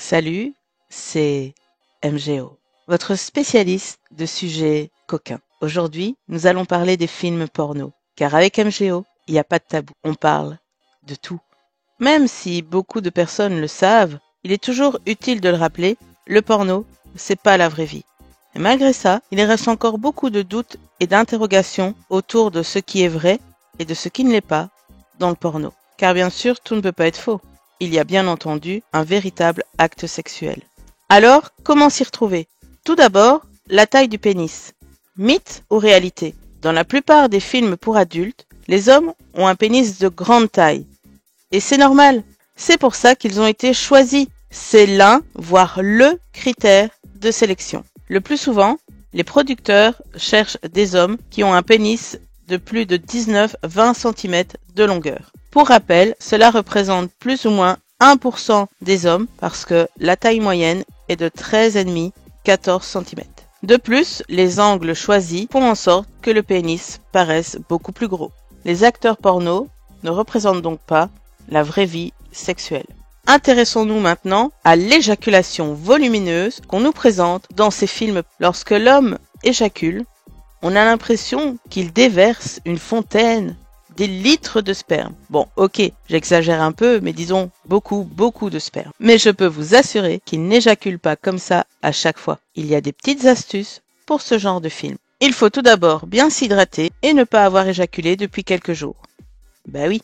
Salut, c'est MGO, votre spécialiste de sujets coquins. Aujourd'hui, nous allons parler des films porno, car avec MGO, il n'y a pas de tabou, on parle de tout. Même si beaucoup de personnes le savent, il est toujours utile de le rappeler, le porno, c'est pas la vraie vie. Et malgré ça, il reste encore beaucoup de doutes et d'interrogations autour de ce qui est vrai et de ce qui ne l'est pas dans le porno. Car bien sûr, tout ne peut pas être faux. Il y a bien entendu un véritable acte sexuel. Alors, comment s'y retrouver? Tout d'abord, la taille du pénis. Mythe ou réalité? Dans la plupart des films pour adultes, les hommes ont un pénis de grande taille. Et c'est normal. C'est pour ça qu'ils ont été choisis. C'est l'un, voire le critère de sélection. Le plus souvent, les producteurs cherchent des hommes qui ont un pénis de plus de 19-20 cm de longueur. Pour rappel, cela représente plus ou moins 1% des hommes parce que la taille moyenne est de 13,5-14 cm. De plus, les angles choisis font en sorte que le pénis paraisse beaucoup plus gros. Les acteurs porno ne représentent donc pas la vraie vie sexuelle. Intéressons-nous maintenant à l'éjaculation volumineuse qu'on nous présente dans ces films. Lorsque l'homme éjacule, on a l'impression qu'il déverse une fontaine, des litres de sperme. Bon, ok, j'exagère un peu, mais disons beaucoup de sperme. Mais je peux vous assurer qu'il n'éjacule pas comme ça à chaque fois. Il y a des petites astuces pour ce genre de film. Il faut tout d'abord bien s'hydrater et ne pas avoir éjaculé depuis quelques jours. Ben oui,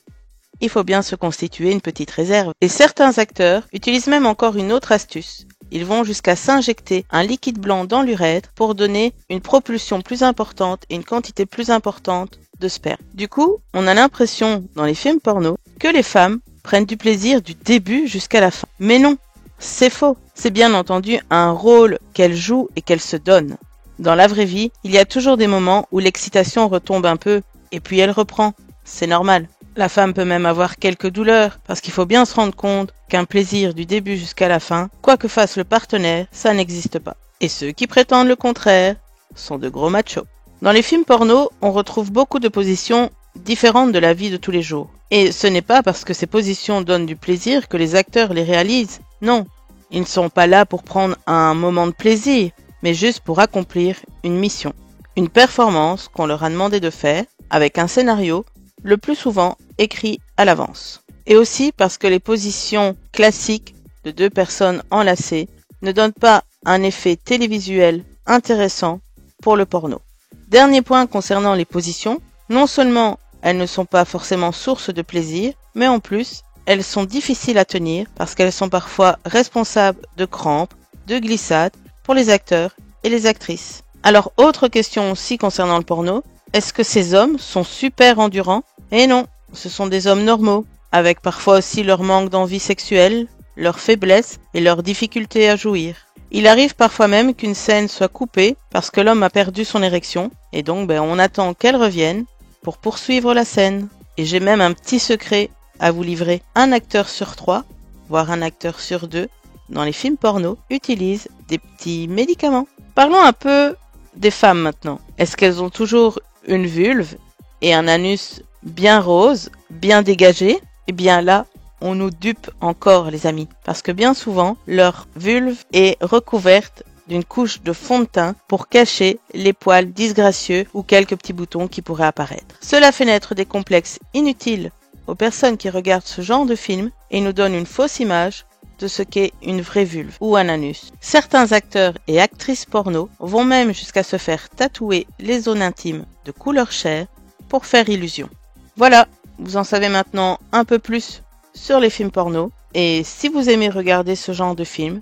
il faut bien se constituer une petite réserve. Et certains acteurs utilisent même encore une autre astuce. Ils vont jusqu'à s'injecter un liquide blanc dans l'urètre pour donner une propulsion plus importante et une quantité plus importante de sperme. Du coup, on a l'impression dans les films porno que les femmes prennent du plaisir du début jusqu'à la fin. Mais non, c'est faux. C'est bien entendu un rôle qu'elles jouent et qu'elles se donnent. Dans la vraie vie, il y a toujours des moments où l'excitation retombe un peu et puis elle reprend. C'est normal. La femme peut même avoir quelques douleurs parce qu'il faut bien se rendre compte qu'un plaisir du début jusqu'à la fin, quoi que fasse le partenaire, ça n'existe pas. Et ceux qui prétendent le contraire sont de gros machos. Dans les films porno, on retrouve beaucoup de positions différentes de la vie de tous les jours. Et ce n'est pas parce que ces positions donnent du plaisir que les acteurs les réalisent. Non, ils ne sont pas là pour prendre un moment de plaisir, mais juste pour accomplir une mission. Une performance qu'on leur a demandé de faire avec un scénario, le plus souvent écrit à l'avance. Et aussi parce que les positions classiques de deux personnes enlacées ne donnent pas un effet télévisuel intéressant pour le porno. Dernier point concernant les positions, non seulement elles ne sont pas forcément source de plaisir, mais en plus, elles sont difficiles à tenir parce qu'elles sont parfois responsables de crampes, de glissades pour les acteurs et les actrices. Alors, autre question aussi concernant le porno, est-ce que ces hommes sont super endurants? Eh non, ce sont des hommes normaux, avec parfois aussi leur manque d'envie sexuelle, leur faiblesse et leur difficulté à jouir. Il arrive parfois même qu'une scène soit coupée parce que l'homme a perdu son érection, et donc on attend qu'elle revienne pour poursuivre la scène. Et j'ai même un petit secret à vous livrer. Un acteur sur 3, voire un acteur sur 2, dans les films porno, utilise des petits médicaments. Parlons un peu des femmes maintenant. Est-ce qu'elles ont toujours une vulve et un anus bien rose, bien dégagé? Eh bien là, on nous dupe encore les amis, parce que bien souvent, leur vulve est recouverte d'une couche de fond de teint pour cacher les poils disgracieux ou quelques petits boutons qui pourraient apparaître. Cela fait naître des complexes inutiles aux personnes qui regardent ce genre de film et nous donne une fausse image de ce qu'est une vraie vulve ou un anus. Certains acteurs et actrices porno vont même jusqu'à se faire tatouer les zones intimes de couleur chair pour faire illusion. Voilà, vous en savez maintenant un peu plus sur les films porno. Et si vous aimez regarder ce genre de film,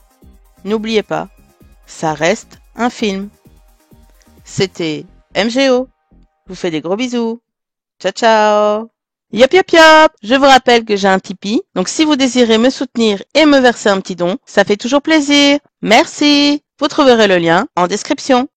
n'oubliez pas, ça reste un film. C'était MGO. Je vous fais des gros bisous. Ciao ciao. Yop yop yop. Je vous rappelle que j'ai un Tipeee. Donc si vous désirez me soutenir et me verser un petit don, ça fait toujours plaisir. Merci. Vous trouverez le lien en description.